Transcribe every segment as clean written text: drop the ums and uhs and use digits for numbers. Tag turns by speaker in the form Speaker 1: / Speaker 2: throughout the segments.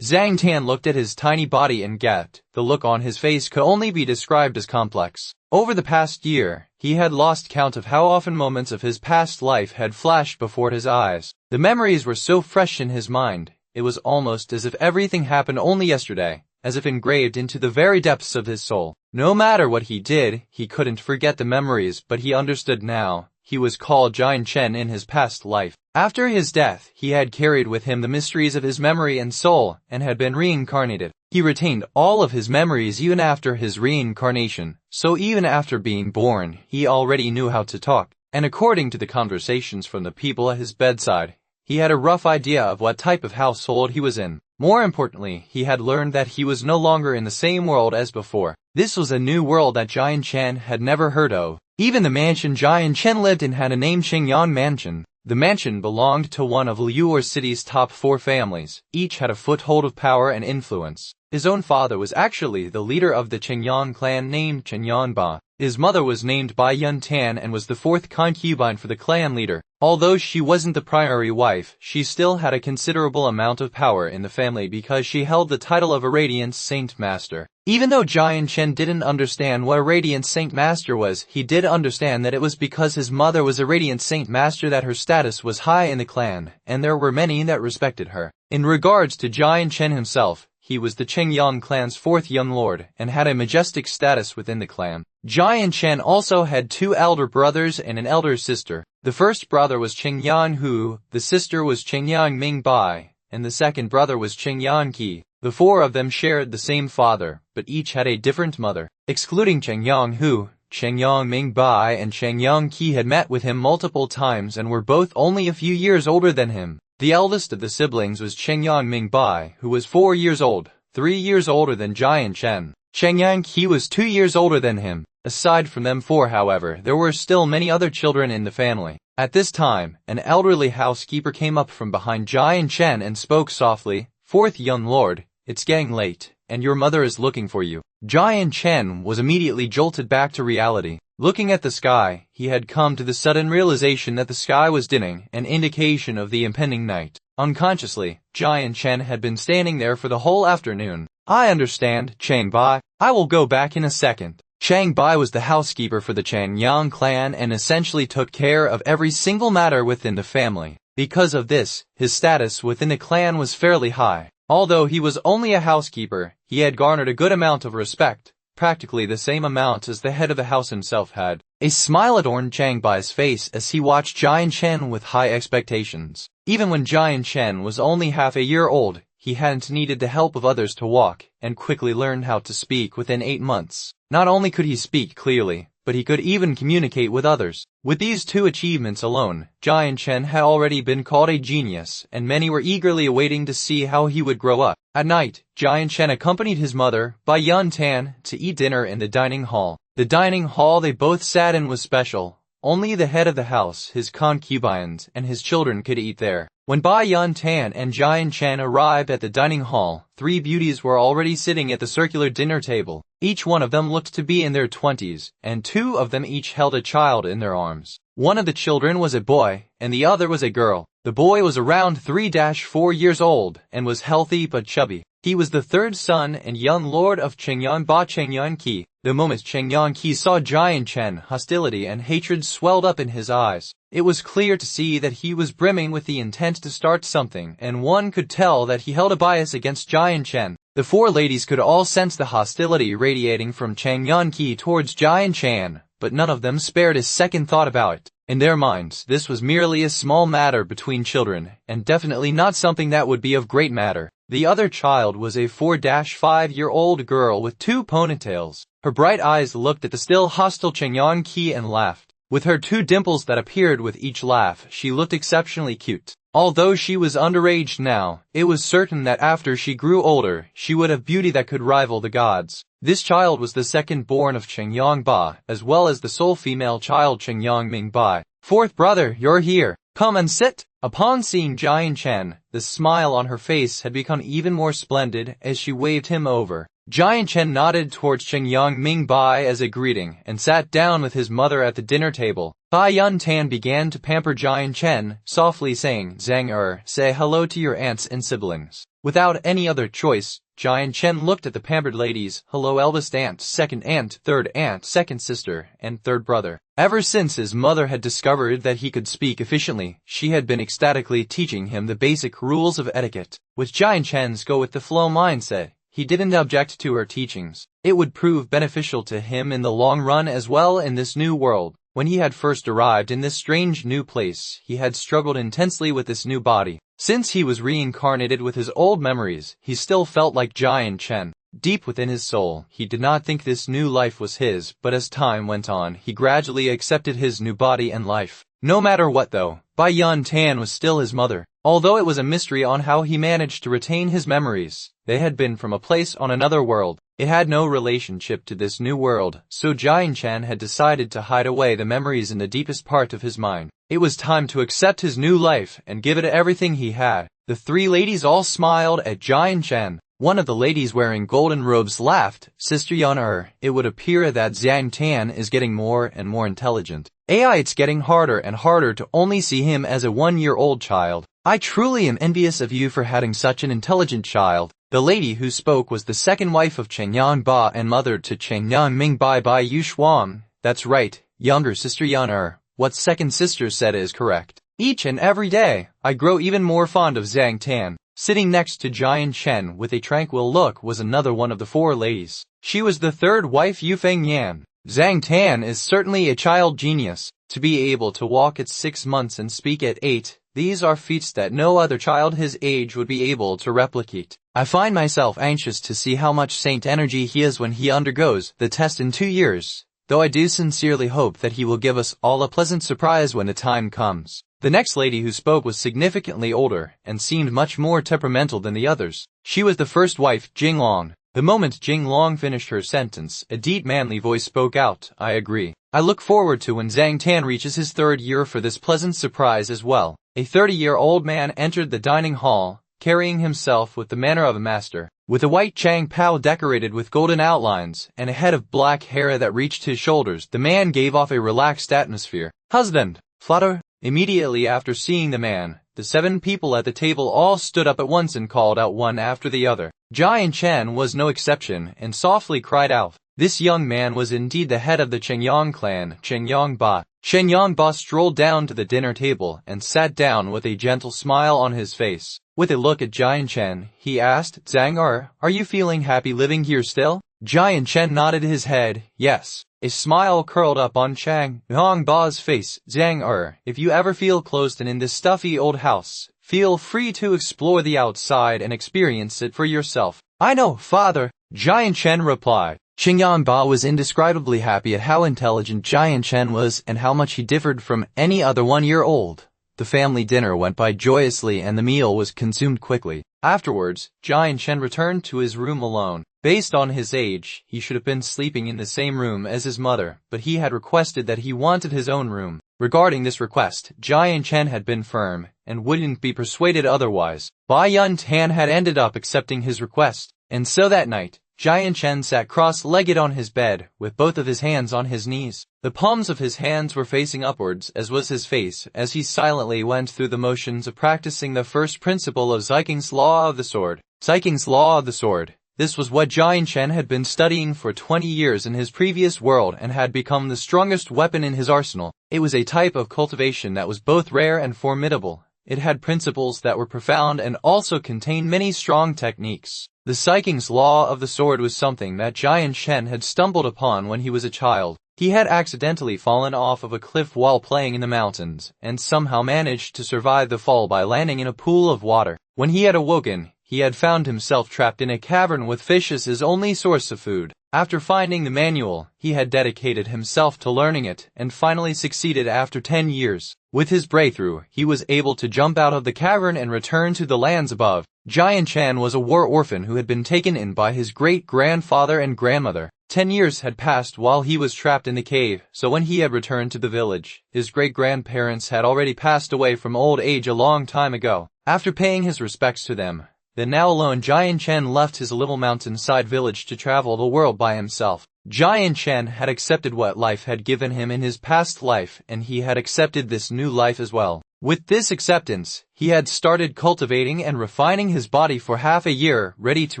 Speaker 1: Zhang Tan looked at his tiny body and gasped. The look on his face could only be described as complex. Over the past year, he had lost count of how often moments of his past life had flashed before his eyes. The memories were so fresh in his mind, it was almost as if everything happened only yesterday, as if engraved into the very depths of his soul. No matter what he did, he couldn't forget the memories, but he understood now. He was called Jian Chen in his past life. After his death, he had carried with him the mysteries of his memory and soul, and had been reincarnated. He retained all of his memories even after his reincarnation, so even after being born, he already knew how to talk. And according to the conversations from the people at his bedside, he had a rough idea of what type of household he was in. More importantly, he had learned that he was no longer in the same world as before. This was a new world that Jian Chen had never heard of. Even the mansion Jian Chen lived in had a name, Qingyan Mansion. The mansion belonged to one of Liu'er City's top 4 families. Each had a foothold of power and influence. His own father was actually the leader of the Qingyan clan named Qingyan Ba. His mother was named Bai Yun Tan and was the 4th concubine for the clan leader. Although she wasn't the primary wife, she still had a considerable amount of power in the family because she held the title of a Radiant Saint Master. Even though Jian Chen didn't understand what a Radiant Saint Master was, he did understand that it was because his mother was a Radiant Saint Master that her status was high in the clan, and there were many that respected her. In regards to Jian Chen himself, he was the Qingyan clan's 4th young lord, and had a majestic status within the clan. Jian Chen also had 2 elder brothers and an elder sister. The first brother was Qingyan Hu, the sister was Qingyan Ming Bai, and the second brother was Qingyan Qi. The 4 of them shared the same father, but each had a different mother. Excluding Qingyan Hu, Qingyan Ming Bai and Qingyan Qi had met with him multiple times and were both only a few years older than him. The eldest of the siblings was Qingyan Ming Bai, who was 4 years old, 3 years older than Jian Chen. Qingyan Qi was 2 years older than him. Aside from them 4, however, there were still many other children in the family. At this time, an elderly housekeeper came up from behind Jian Chen and spoke softly, "4th young lord, it's getting late, and your mother is looking for you." Jian Chen was immediately jolted back to reality. Looking at the sky, he had come to the sudden realization that the sky was dimming, an indication of the impending night. Unconsciously, Jian Chen had been standing there for the whole afternoon. "I understand, Chang Bai. I will go back in a second." Chang Bai was the housekeeper for the Qingyan clan and essentially took care of every single matter within the family. Because of this, his status within the clan was fairly high. Although he was only a housekeeper, he had garnered a good amount of respect, practically the same amount as the head of the house himself had. A smile adorned Chang Bai's face as he watched Jian Chen with high expectations. Even when Jian Chen was only half a year old, he hadn't needed the help of others to walk, and quickly learned how to speak within 8 months. Not only could he speak clearly, but he could even communicate with others. With these 2 achievements alone, Jian Chen had already been called a genius, and many were eagerly awaiting to see how he would grow up. At night, Jian Chen accompanied his mother, Bai Yun Tan, to eat dinner in the dining hall. The dining hall they both sat in was special. Only the head of the house, his concubines, and his children could eat there. When Bai Yun Tan and Jian Chen arrived at the dining hall, 3 beauties were already sitting at the circular dinner table. Each one of them looked to be in their 20s, and 2 of them each held a child in their arms. One of the children was a boy, and the other was a girl. The boy was around 3-4 years old, and was healthy but chubby. He was the 3rd son and young lord of Qingyan Ba Qingyan Qi. The moment Qingyan Qi saw Jian Chen, hostility and hatred swelled up in his eyes. It was clear to see that he was brimming with the intent to start something, and one could tell that he held a bias against Jian Chen. The 4 ladies could all sense the hostility radiating from Qingyan Qi towards Jian Chen, but none of them spared a second thought about it. In their minds, this was merely a small matter between children, and definitely not something that would be of great matter. The other child was a 4-5-year-old girl with 2 ponytails. Her bright eyes looked at the still hostile Qingyan Qi and laughed. With her 2 dimples that appeared with each laugh, she looked exceptionally cute. Although she was underage now, it was certain that after she grew older, she would have beauty that could rival the gods. This child was the second born of Qingyan Ba, as well as the sole female child Qingyan Ming Bai. "4th brother, you're here. Come and sit." Upon seeing Jian Chen, the smile on her face had become even more splendid as she waved him over. Giant Chen nodded towards Chengyang Mingbai as a greeting and sat down with his mother at the dinner table. Bai Yun Tan began to pamper Giant Chen, softly saying, "Zhang say hello to your aunts and siblings." Without any other choice, Giant Chen looked at the pampered ladies. "Hello eldest aunt, second aunt, third aunt, second sister, and third brother." Ever since his mother had discovered that he could speak efficiently, she had been ecstatically teaching him the basic rules of etiquette. With Giant Chen's go-with-the-flow mindset, he didn't object to her teachings. It would prove beneficial to him in the long run as well in this new world. When he had first arrived in this strange new place, he had struggled intensely with this new body. Since he was reincarnated with his old memories, he still felt like Giant Chen. Deep within his soul, he did not think this new life was his, but as time went on, he gradually accepted his new body and life. No matter what though, Bai Yun Tan was still his mother. Although it was a mystery on how he managed to retain his memories, they had been from a place on another world. It had no relationship to this new world, so Giant Chen had decided to hide away the memories in the deepest part of his mind. It was time to accept his new life and give it everything he had. The three ladies all smiled at Giant Chen. One of the ladies wearing golden robes laughed. "Sister Yun, it would appear that Zhang Tan is getting more and more intelligent. It's getting harder and harder to only see him as a one-year-old child. I truly am envious of you for having such an intelligent child." The lady who spoke was the second wife of Chengyang Ba and mother to Chengyang Mingbai Bai Yuxuan. "That's right, younger sister Yun, what second sister said is correct. Each and every day, I grow even more fond of Zhang Tan." Sitting next to Giant Chen with a tranquil look was another one of the four ladies. She was the third wife Yufeng Yan. "Zhang Tan is certainly a child genius. To be able to walk at 6 months and speak at 8, these are feats that no other child his age would be able to replicate. I find myself anxious to see how much saint energy he is when he undergoes the test in 2 years, though I do sincerely hope that he will give us all a pleasant surprise when the time comes." The next lady who spoke was significantly older and seemed much more temperamental than the others. She was the first wife, Jing Long. The moment Jing Long finished her sentence, a deep manly voice spoke out, "I agree. I look forward to when Zhang Tan reaches his 3rd year for this pleasant surprise as well." A 30-year-old man entered the dining hall, carrying himself with the manner of a master. With a white Chang Pao decorated with golden outlines and a head of black hair that reached his shoulders, the man gave off a relaxed atmosphere. "Husband, flatter." Immediately after seeing the man, the 7 people at the table all stood up at once and called out one after the other. Giant Chen was no exception and softly cried out. This young man was indeed the head of the Chengyang clan, Chengyang Ba. Chengyang Ba strolled down to the dinner table and sat down with a gentle smile on his face. With a look at Giant Chen, he asked, "Zhang, are you feeling happy living here still?" Giant Chen nodded his head, yes. A smile curled up on Chengyang Ba's face. "Zhang, if you ever feel closed in this stuffy old house, feel free to explore the outside and experience it for yourself." "I know, father," Giant Chen replied. Chengyang Ba was indescribably happy at how intelligent Giant Chen was and how much he differed from any other one-year-old. The family dinner went by joyously and the meal was consumed quickly. Afterwards, Giant Chen returned to his room alone. Based on his age, he should have been sleeping in the same room as his mother, but he had requested that he wanted his own room. Regarding this request, Giant Chen had been firm and wouldn't be persuaded otherwise. Bai Yun Tan had ended up accepting his request, and so that night, Giant Chen sat cross-legged on his bed, with both of his hands on his knees. The palms of his hands were facing upwards, as was his face, as he silently went through the motions of practicing the first principle of Ziking's Law of the Sword. Ziking's Law of the Sword. This was what Giant Chen had been studying for 20 years in his previous world and had become the strongest weapon in his arsenal. It was a type of cultivation that was both rare and formidable. It had principles that were profound and also contained many strong techniques. The Ziking's Law of the Sword was something that Giant Chen had stumbled upon when he was a child. He had accidentally fallen off of a cliff while playing in the mountains, and somehow managed to survive the fall by landing in a pool of water. When he had awoken, he had found himself trapped in a cavern with fish as his only source of food. After finding the manual, he had dedicated himself to learning it and finally succeeded after 10 years. With his breakthrough, he was able to jump out of the cavern and return to the lands above. Giant Chen was a war orphan who had been taken in by his great-grandfather and grandmother. 10 years had passed while he was trapped in the cave, so when he had returned to the village, his great-grandparents had already passed away from old age a long time ago. After paying his respects to them, The now alone Jian Chen left his little mountainside village to travel the world by himself. Jian Chen had accepted what life had given him in his past life, and he had accepted this new life as well. With this acceptance, he had started cultivating and refining his body for half a year, ready to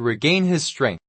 Speaker 1: regain his strength.